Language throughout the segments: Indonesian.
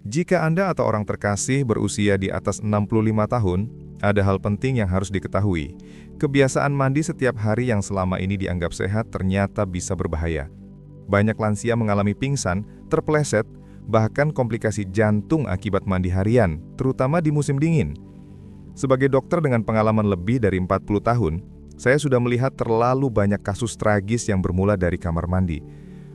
Jika Anda atau orang terkasih berusia di atas 65 tahun, ada hal penting yang harus diketahui. Kebiasaan mandi setiap hari yang selama ini dianggap sehat ternyata bisa berbahaya. Banyak lansia mengalami pingsan, terpeleset, bahkan komplikasi jantung akibat mandi harian, terutama di musim dingin. Sebagai dokter dengan pengalaman lebih dari 40 tahun, saya sudah melihat terlalu banyak kasus tragis yang bermula dari kamar mandi.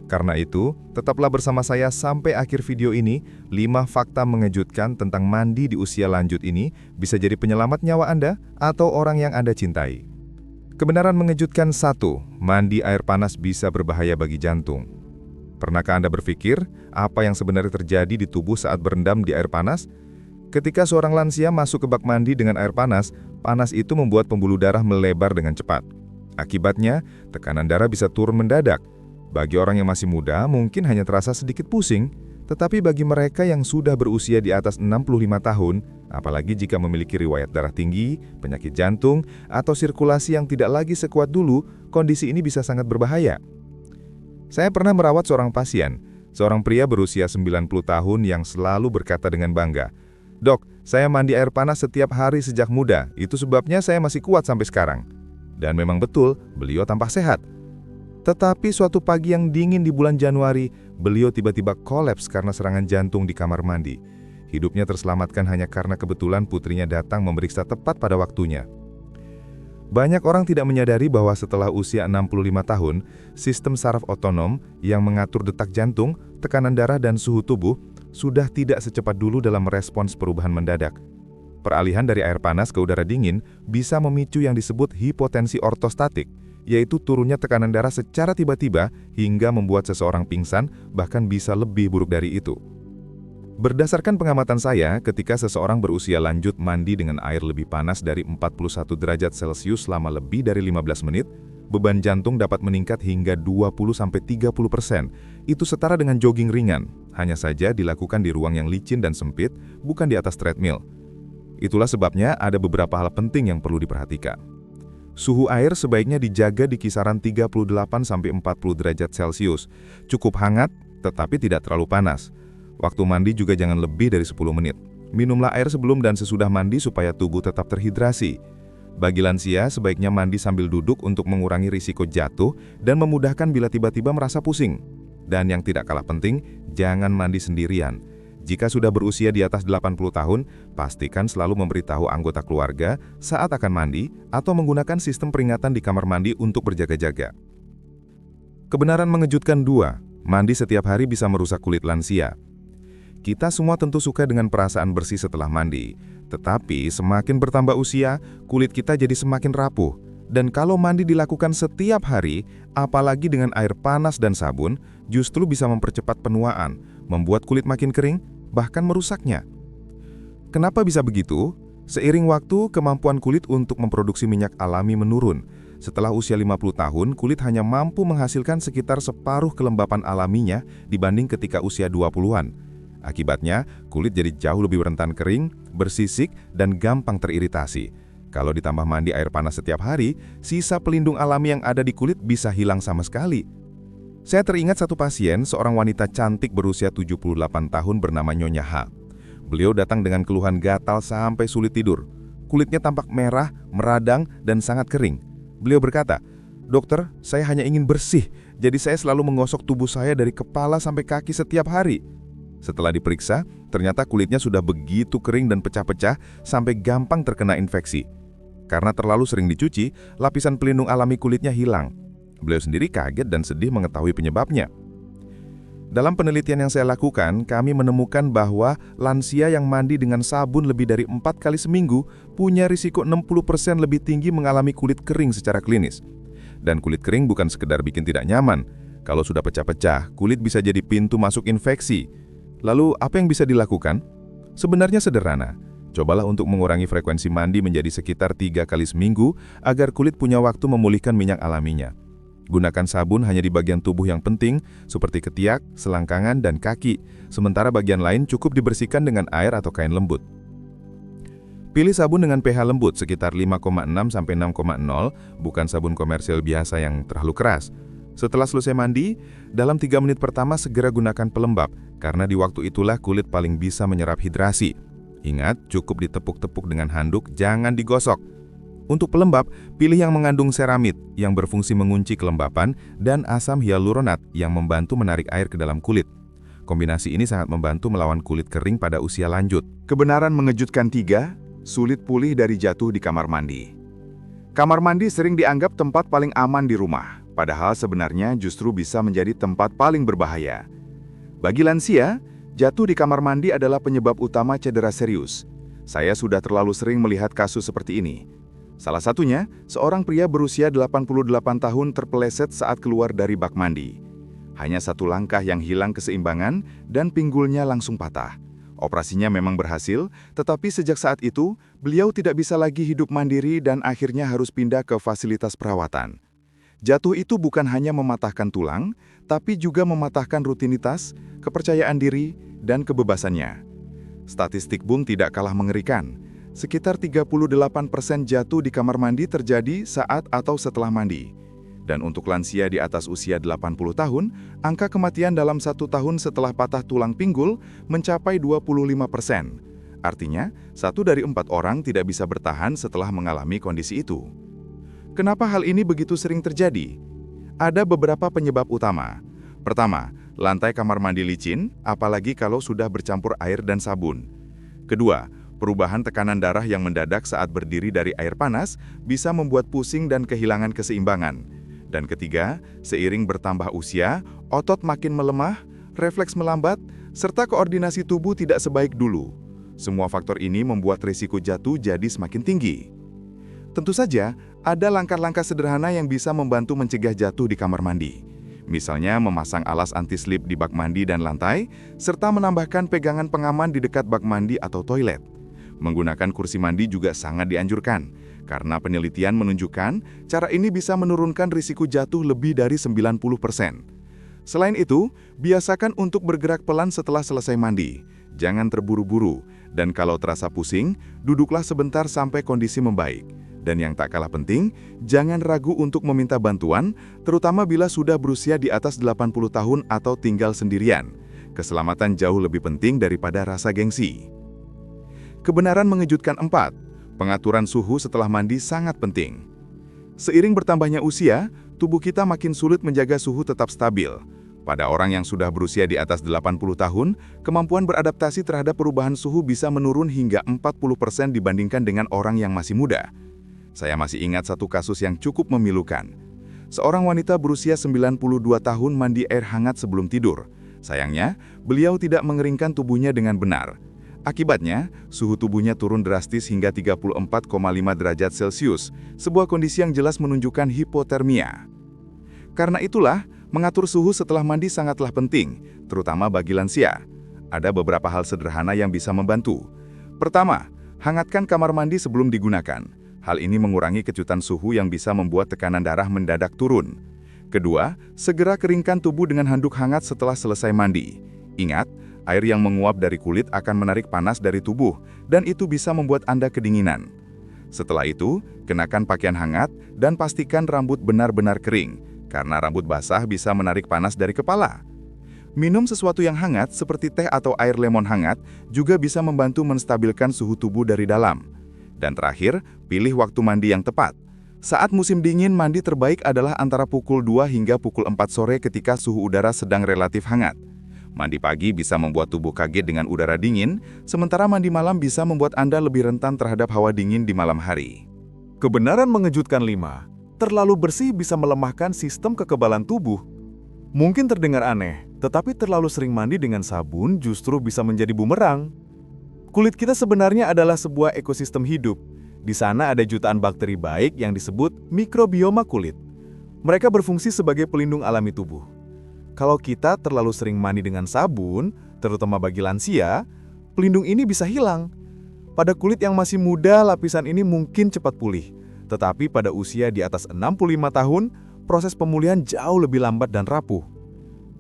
Karena itu, tetaplah bersama saya sampai akhir video ini. 5 fakta mengejutkan tentang mandi di usia lanjut ini bisa jadi penyelamat nyawa Anda atau orang yang Anda cintai. Kebenaran mengejutkan 1. Mandi air panas bisa berbahaya bagi jantung. Pernahkah Anda berpikir apa yang sebenarnya terjadi di tubuh saat berendam di air panas? Ketika seorang lansia masuk ke bak mandi dengan air panas, panas itu membuat pembuluh darah melebar dengan cepat. Akibatnya, tekanan darah bisa turun mendadak. Bagi orang yang masih muda, mungkin hanya terasa sedikit pusing, tetapi bagi mereka yang sudah berusia di atas 65 tahun, apalagi jika memiliki riwayat darah tinggi, penyakit jantung, atau sirkulasi yang tidak lagi sekuat dulu, kondisi ini bisa sangat berbahaya. Saya pernah merawat seorang pasien, seorang pria berusia 90 tahun yang selalu berkata dengan bangga, "Dok, saya mandi air panas setiap hari sejak muda, itu sebabnya saya masih kuat sampai sekarang." Dan memang betul, beliau tampak sehat. Tetapi suatu pagi yang dingin di bulan Januari, beliau tiba-tiba kolaps karena serangan jantung di kamar mandi. Hidupnya terselamatkan hanya karena kebetulan putrinya datang memeriksa tepat pada waktunya. Banyak orang tidak menyadari bahwa setelah usia 65 tahun, sistem saraf otonom yang mengatur detak jantung, tekanan darah dan suhu tubuh sudah tidak secepat dulu dalam merespons perubahan mendadak. Peralihan dari air panas ke udara dingin bisa memicu yang disebut hipotensi ortostatik, yaitu turunnya tekanan darah secara tiba-tiba hingga membuat seseorang pingsan, bahkan bisa lebih buruk dari itu. Berdasarkan pengamatan saya, ketika seseorang berusia lanjut mandi dengan air lebih panas dari 41 derajat Celcius selama lebih dari 15 menit, beban jantung dapat meningkat hingga 20-30%. Itu setara dengan jogging ringan, hanya saja dilakukan di ruang yang licin dan sempit, bukan di atas treadmill. Itulah sebabnya ada beberapa hal penting yang perlu diperhatikan. Suhu air sebaiknya dijaga di kisaran 38-40 derajat Celcius. Cukup hangat, tetapi tidak terlalu panas. Waktu mandi juga jangan lebih dari 10 menit. Minumlah air sebelum dan sesudah mandi supaya tubuh tetap terhidrasi. Bagi lansia, sebaiknya mandi sambil duduk untuk mengurangi risiko jatuh dan memudahkan bila tiba-tiba merasa pusing. Dan yang tidak kalah penting, jangan mandi sendirian. Jika sudah berusia di atas 80 tahun, pastikan selalu memberitahu anggota keluarga saat akan mandi atau menggunakan sistem peringatan di kamar mandi untuk berjaga-jaga. Kebenaran mengejutkan 2. Mandi setiap hari bisa merusak kulit lansia. Kita semua tentu suka dengan perasaan bersih setelah mandi, tetapi semakin bertambah usia, kulit kita jadi semakin rapuh. Dan kalau mandi dilakukan setiap hari, apalagi dengan air panas dan sabun, justru bisa mempercepat penuaan, membuat kulit makin kering, bahkan merusaknya. Kenapa bisa begitu? Seiring waktu, kemampuan kulit untuk memproduksi minyak alami menurun. Setelah usia 50 tahun, kulit hanya mampu menghasilkan sekitar separuh kelembapan alaminya dibanding ketika usia 20-an. Akibatnya, kulit jadi jauh lebih rentan kering, bersisik, dan gampang teriritasi. Kalau ditambah mandi air panas setiap hari, sisa pelindung alami yang ada di kulit bisa hilang sama sekali. Saya teringat satu pasien, seorang wanita cantik berusia 78 tahun bernama Nyonya H. Beliau datang dengan keluhan gatal sampai sulit tidur. Kulitnya tampak merah, meradang, dan sangat kering. Beliau berkata, "Dokter, saya hanya ingin bersih, jadi saya selalu menggosok tubuh saya dari kepala sampai kaki setiap hari." Setelah diperiksa, ternyata kulitnya sudah begitu kering dan pecah-pecah sampai gampang terkena infeksi. Karena terlalu sering dicuci, lapisan pelindung alami kulitnya hilang. Beliau sendiri kaget dan sedih mengetahui penyebabnya. Dalam penelitian yang saya lakukan, kami menemukan bahwa lansia yang mandi dengan sabun lebih dari 4 kali seminggu punya risiko 60% lebih tinggi mengalami kulit kering secara klinis. Dan kulit kering bukan sekedar bikin tidak nyaman. Kalau sudah pecah-pecah, kulit bisa jadi pintu masuk infeksi. Lalu, apa yang bisa dilakukan? Sebenarnya sederhana. Cobalah untuk mengurangi frekuensi mandi menjadi sekitar 3 kali seminggu agar kulit punya waktu memulihkan minyak alaminya. Gunakan sabun hanya di bagian tubuh yang penting, seperti ketiak, selangkangan, dan kaki, sementara bagian lain cukup dibersihkan dengan air atau kain lembut. Pilih sabun dengan pH lembut sekitar 5,6 sampai 6,0, bukan sabun komersil biasa yang terlalu keras. Setelah selesai mandi, dalam 3 menit pertama segera gunakan pelembab, karena di waktu itulah kulit paling bisa menyerap hidrasi. Ingat, cukup ditepuk-tepuk dengan handuk, jangan digosok. Untuk pelembab, pilih yang mengandung seramid, yang berfungsi mengunci kelembapan, dan asam hyaluronat yang membantu menarik air ke dalam kulit. Kombinasi ini sangat membantu melawan kulit kering pada usia lanjut. Kebenaran mengejutkan 3, sulit pulih dari jatuh di kamar mandi. Kamar mandi sering dianggap tempat paling aman di rumah, padahal sebenarnya justru bisa menjadi tempat paling berbahaya. Bagi lansia, jatuh di kamar mandi adalah penyebab utama cedera serius. Saya sudah terlalu sering melihat kasus seperti ini. Salah satunya, seorang pria berusia 88 tahun terpeleset saat keluar dari bak mandi. Hanya satu langkah yang hilang keseimbangan dan pinggulnya langsung patah. Operasinya memang berhasil, tetapi sejak saat itu, beliau tidak bisa lagi hidup mandiri dan akhirnya harus pindah ke fasilitas perawatan. Jatuh itu bukan hanya mematahkan tulang, tapi juga mematahkan rutinitas, kepercayaan diri, dan kebebasannya. Statistik Bung tidak kalah mengerikan. Sekitar 38% jatuh di kamar mandi terjadi saat atau setelah mandi. Dan untuk lansia di atas usia 80 tahun, angka kematian dalam 1 tahun setelah patah tulang pinggul mencapai 25%. Artinya, 1 dari 4 orang tidak bisa bertahan setelah mengalami kondisi itu. Kenapa hal ini begitu sering terjadi? Ada beberapa penyebab utama. Pertama, lantai kamar mandi licin, apalagi kalau sudah bercampur air dan sabun. Kedua, perubahan tekanan darah yang mendadak saat berdiri dari air panas bisa membuat pusing dan kehilangan keseimbangan. Dan ketiga, seiring bertambah usia, otot makin melemah, refleks melambat, serta koordinasi tubuh tidak sebaik dulu. Semua faktor ini membuat risiko jatuh jadi semakin tinggi. Tentu saja, ada langkah-langkah sederhana yang bisa membantu mencegah jatuh di kamar mandi. Misalnya memasang alas anti-slip di bak mandi dan lantai, serta menambahkan pegangan pengaman di dekat bak mandi atau toilet. Menggunakan kursi mandi juga sangat dianjurkan, karena penelitian menunjukkan cara ini bisa menurunkan risiko jatuh lebih dari 90%. Selain itu, biasakan untuk bergerak pelan setelah selesai mandi. Jangan terburu-buru, dan kalau terasa pusing, duduklah sebentar sampai kondisi membaik. Dan yang tak kalah penting, jangan ragu untuk meminta bantuan, terutama bila sudah berusia di atas 80 tahun atau tinggal sendirian. Keselamatan jauh lebih penting daripada rasa gengsi. Kebenaran mengejutkan 4. Pengaturan suhu setelah mandi sangat penting. Seiring bertambahnya usia, tubuh kita makin sulit menjaga suhu tetap stabil. Pada orang yang sudah berusia di atas 80 tahun, kemampuan beradaptasi terhadap perubahan suhu bisa menurun hingga 40% dibandingkan dengan orang yang masih muda. Saya masih ingat satu kasus yang cukup memilukan. Seorang wanita berusia 92 tahun mandi air hangat sebelum tidur. Sayangnya, beliau tidak mengeringkan tubuhnya dengan benar. Akibatnya, suhu tubuhnya turun drastis hingga 34,5 derajat Celcius, sebuah kondisi yang jelas menunjukkan hipotermia. Karena itulah, mengatur suhu setelah mandi sangatlah penting, terutama bagi lansia. Ada beberapa hal sederhana yang bisa membantu. Pertama, hangatkan kamar mandi sebelum digunakan. Hal ini mengurangi kejutan suhu yang bisa membuat tekanan darah mendadak turun. Kedua, segera keringkan tubuh dengan handuk hangat setelah selesai mandi. Ingat, air yang menguap dari kulit akan menarik panas dari tubuh, dan itu bisa membuat Anda kedinginan. Setelah itu, kenakan pakaian hangat dan pastikan rambut benar-benar kering, karena rambut basah bisa menarik panas dari kepala. Minum sesuatu yang hangat seperti teh atau air lemon hangat juga bisa membantu menstabilkan suhu tubuh dari dalam. Dan terakhir, pilih waktu mandi yang tepat. Saat musim dingin, mandi terbaik adalah antara pukul 2 hingga pukul 4 sore ketika suhu udara sedang relatif hangat. Mandi pagi bisa membuat tubuh kaget dengan udara dingin, sementara mandi malam bisa membuat Anda lebih rentan terhadap hawa dingin di malam hari. Kebenaran mengejutkan 5. Terlalu bersih bisa melemahkan sistem kekebalan tubuh. Mungkin terdengar aneh, tetapi terlalu sering mandi dengan sabun justru bisa menjadi bumerang. Kulit kita sebenarnya adalah sebuah ekosistem hidup. Di sana ada jutaan bakteri baik yang disebut mikrobioma kulit. Mereka berfungsi sebagai pelindung alami tubuh. Kalau kita terlalu sering mandi dengan sabun, terutama bagi lansia, pelindung ini bisa hilang. Pada kulit yang masih muda, lapisan ini mungkin cepat pulih. Tetapi pada usia di atas 65 tahun, proses pemulihan jauh lebih lambat dan rapuh.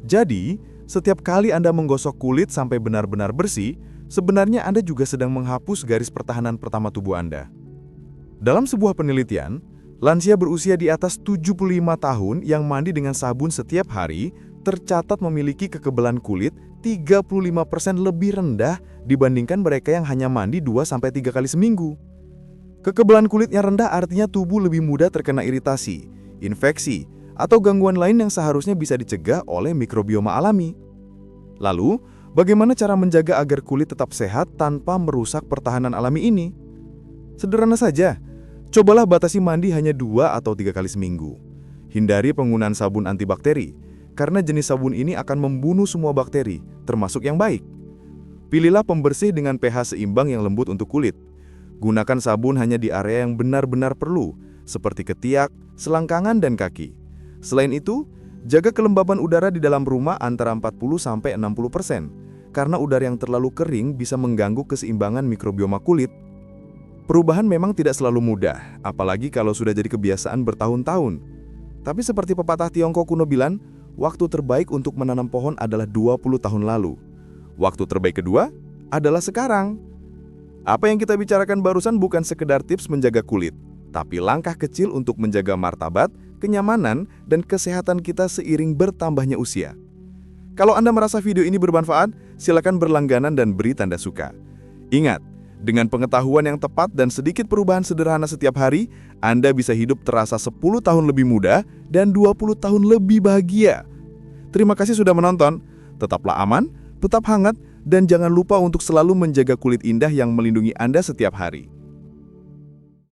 Jadi, setiap kali Anda menggosok kulit sampai benar-benar bersih, sebenarnya Anda juga sedang menghapus garis pertahanan pertama tubuh Anda. Dalam sebuah penelitian, Lansia berusia di atas 75 tahun yang mandi dengan sabun setiap hari tercatat memiliki kekebalan kulit 35% lebih rendah dibandingkan mereka yang hanya mandi 2-3 kali seminggu. Kekebalan kulitnya rendah artinya tubuh lebih mudah terkena iritasi, infeksi, atau gangguan lain yang seharusnya bisa dicegah oleh mikrobioma alami. Lalu, bagaimana cara menjaga agar kulit tetap sehat tanpa merusak pertahanan alami ini? Sederhana saja, cobalah batasi mandi hanya 2-3 kali seminggu. Hindari penggunaan sabun antibakteri, karena jenis sabun ini akan membunuh semua bakteri, termasuk yang baik. Pilihlah pembersih dengan pH seimbang yang lembut untuk kulit. Gunakan sabun hanya di area yang benar-benar perlu, seperti ketiak, selangkangan, dan kaki. Selain itu, jaga kelembaban udara di dalam rumah antara 40-60%, karena udara yang terlalu kering bisa mengganggu keseimbangan mikrobioma kulit. Perubahan memang tidak selalu mudah, apalagi kalau sudah jadi kebiasaan bertahun-tahun. Tapi seperti pepatah Tiongkok kuno bilang, waktu terbaik untuk menanam pohon adalah 20 tahun lalu. Waktu terbaik kedua adalah sekarang. Apa yang kita bicarakan barusan bukan sekedar tips menjaga kulit, tapi langkah kecil untuk menjaga martabat, kenyamanan, dan kesehatan kita seiring bertambahnya usia. Kalau Anda merasa video ini bermanfaat, silakan berlangganan dan beri tanda suka. Ingat, dengan pengetahuan yang tepat dan sedikit perubahan sederhana setiap hari, Anda bisa hidup terasa 10 tahun lebih muda dan 20 tahun lebih bahagia. Terima kasih sudah menonton. Tetaplah aman, tetap hangat, dan jangan lupa untuk selalu menjaga kulit indah yang melindungi Anda setiap hari.